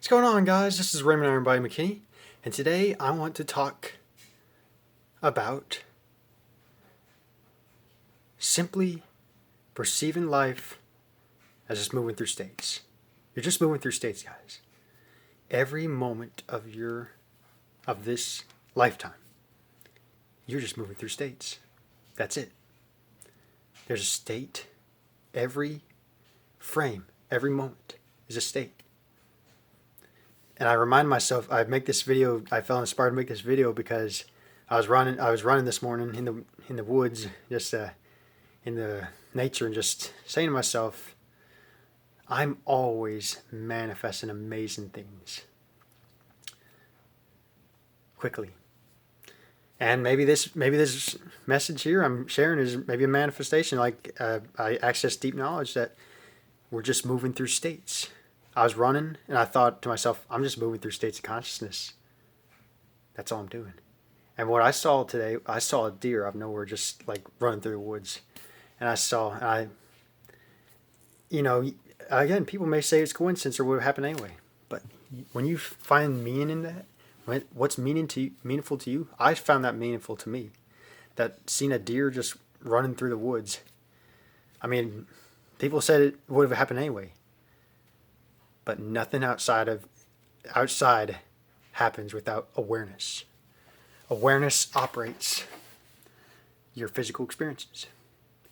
What's going on, guys? This is Raymond Ironbody McKinney, and today I want to talk about simply perceiving life as just moving through states. You're just moving through states, guys. Every moment of this lifetime, you're just moving through states. That's it. There's a state. Every frame, every moment is a state. And I remind myself, I felt inspired to make this video because I was running this morning in the woods, just in the nature, and just saying to myself, I'm always manifesting amazing things quickly. And maybe this message here I'm sharing is maybe a manifestation. I access deep knowledge that we're just moving through states. I was running and I thought to myself, I'm just moving through states of consciousness. That's all I'm doing. And what I saw today, I saw a deer out of nowhere just like running through the woods. And again, people may say it's coincidence or what happened anyway. But when you find meaning in that, what's meaningful to you, I found that meaningful to me. That seeing a deer just running through the woods. I mean, people said it would have happened anyway. But nothing outside happens without awareness. Awareness operates your physical experiences.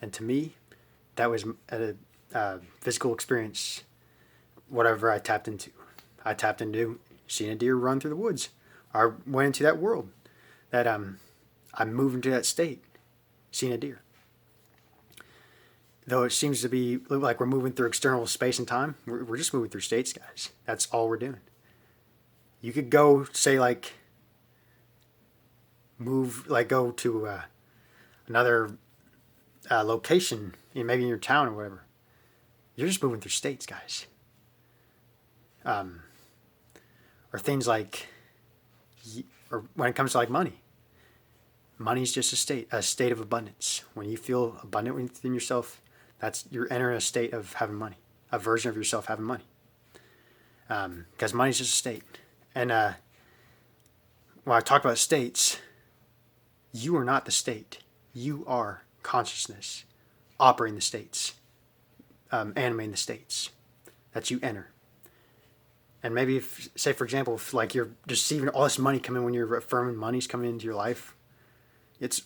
And to me, that was a physical experience, whatever I tapped into. I tapped into seeing a deer run through the woods. I went into that world that I'm moving to that state, seeing a deer. Though it seems to be like we're moving through external space and time, we're just moving through states, guys. That's all we're doing. You could go, say, go to another location, maybe in your town or whatever. You're just moving through states, guys. Or things or when it comes to money. Money's just a state of abundance. When you feel abundant within yourself, you're entering a state of having money, a version of yourself having money. Because money's just a state. And when I talk about states, you are not the state. You are consciousness operating the states, animating the states that you enter. And maybe say, for example, if you're just receiving all this money coming when you're affirming money's coming into your life,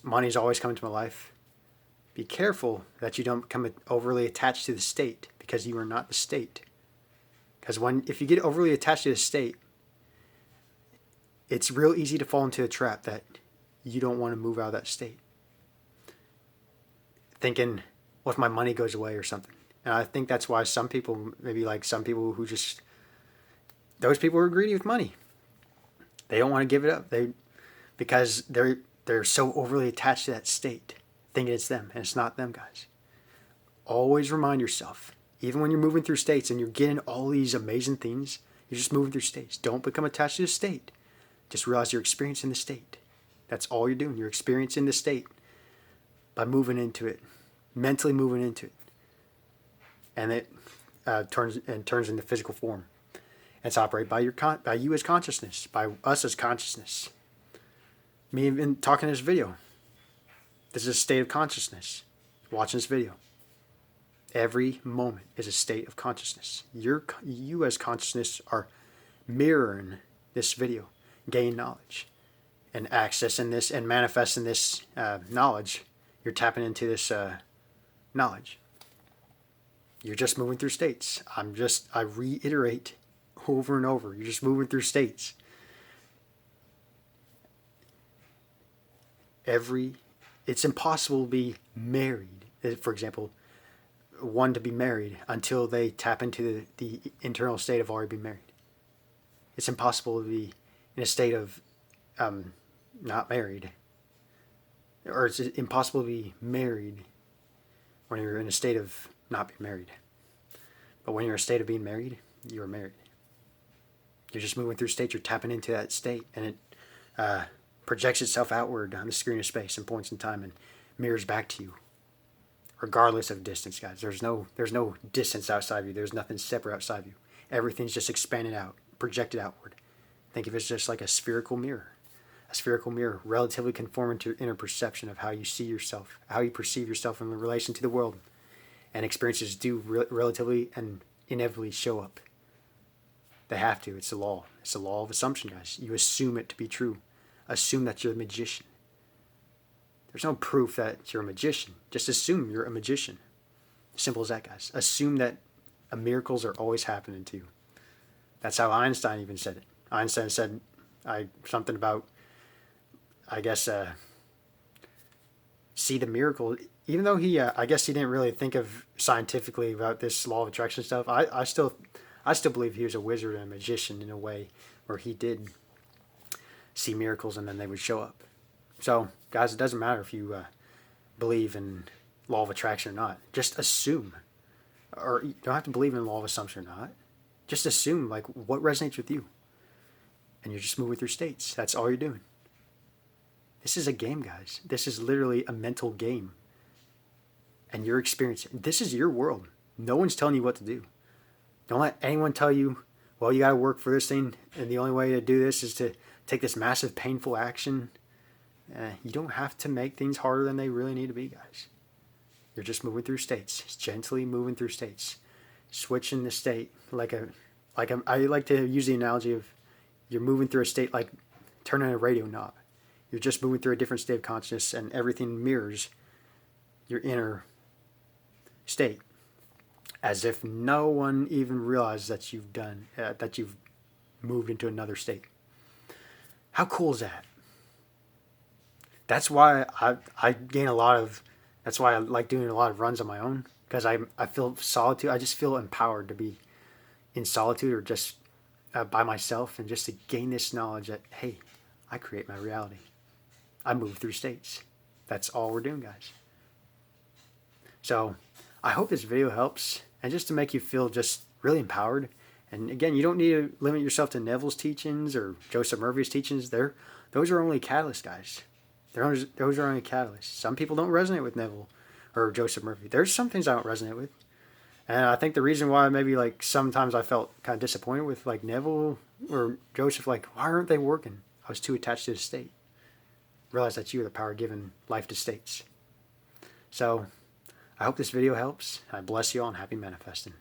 money's always coming to my life. Be careful that you don't become overly attached to the state, because you are not the state. Because if you get overly attached to the state, it's real easy to fall into a trap that you don't want to move out of that state. Thinking, what if my money goes away or something? And I think that's why some people, those people are greedy with money. They don't want to give it up. Because they're so overly attached to that state, thinking it's them, and it's not them, guys. Always remind yourself, even when you're moving through states and you're getting all these amazing things, you're just moving through states. Don't become attached to the state. Just realize you're experiencing the state. That's all you're doing. You're experiencing the state by moving into it, mentally moving into it, and it turns into physical form. It's operated by you as consciousness, by us as consciousness. Me even talking in this video. This is a state of consciousness. Watching this video. Every moment is a state of consciousness. You as consciousness are mirroring this video, gaining knowledge, and accessing this and manifesting this knowledge. You're tapping into this knowledge. You're just moving through states. I reiterate over and over. You're just moving through states. It's impossible to be married. For example, one to be married until they tap into the internal state of already being married. It's impossible to be in a state of not married. Or it's impossible to be married when you're in a state of not being married. But when you're in a state of being married, you're married. You're just moving through states. You're tapping into that state, and it projects itself outward on the screen of space and points in time and mirrors back to you. regardless of distance, guys. There's no distance outside of you. There's nothing separate outside of you. Everything's just expanding out, projected outward. Think of it as just like a spherical mirror. A spherical mirror, relatively conforming to your inner perception of how you see yourself, how you perceive yourself in relation to the world. And experiences do relatively and inevitably show up. They have to. It's the law. It's the law of assumption, guys. You assume it to be true. Assume that you're a magician. There's no proof that you're a magician. Just assume you're a magician. Simple as that, guys. Assume that miracles are always happening to you. That's how Einstein even said it. Einstein said something about, I guess, see the miracle. Even though I guess he didn't really think of scientifically about this law of attraction stuff. I still believe he was a wizard and a magician in a way where he did see miracles and then they would show up. So, guys, it doesn't matter if you believe in law of attraction or not. Just assume. Or you don't have to believe in law of assumption or not. Just assume, like, what resonates with you. And you're just moving through states. That's all you're doing. This is a game, guys. This is literally a mental game. And you're experiencing. This is your world. No one's telling you what to do. Don't let anyone tell you, well, you got to work for this thing, and the only way to do this is to take this massive, painful action. You don't have to make things harder than they really need to be, guys. You're just moving through states. It's gently moving through states. Switching the state I like to use the analogy of you're moving through a state like turning a radio knob. You're just moving through a different state of consciousness, and everything mirrors your inner state, as if no one even realizes that you've moved into another state. How cool is that? That's why I gain a lot of. That's why I like doing a lot of runs on my own, because I feel solitude. I just feel empowered to be in solitude or just by myself, and just to gain this knowledge that, hey, I create my reality. I move through states. That's all we're doing, guys. So I hope this video helps, and just to make you feel just really empowered. And again, you don't need to limit yourself to Neville's teachings or Joseph Murphy's teachings. Those are only catalysts, guys. Those are only catalysts. Some people don't resonate with Neville or Joseph Murphy. There's some things I don't resonate with. And I think the reason why maybe like sometimes I felt kind of disappointed with like Neville or Joseph, like, why aren't they working? I was too attached to the state. Realize that you are the power giving life to states. So I hope this video helps. I bless you all and happy manifesting.